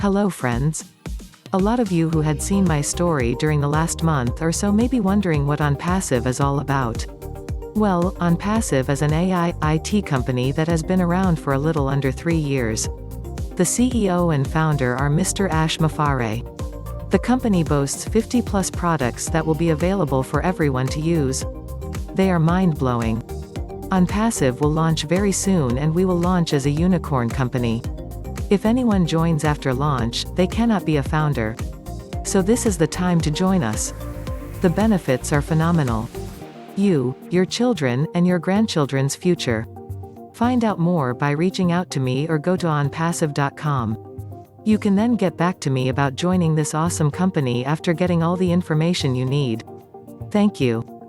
Hello friends. A lot of you who had seen my story during the last month or so may be wondering what OnPassive is all about. Well, OnPassive is an AI IT company that has been around for a little under 3 years. The CEO and founder are Mr. Mufareh. The company boasts 50+ products that will be available for everyone to use. They are mind-blowing. OnPassive will launch very soon, and we will launch as a unicorn company. If anyone joins after launch, they cannot be a founder. So this is the time to join us. The benefits are phenomenal. You, your children, and your grandchildren's future. Find out more by reaching out to me or go to onpassive.com. You can then get back to me about joining this awesome company after getting all the information you need. Thank you.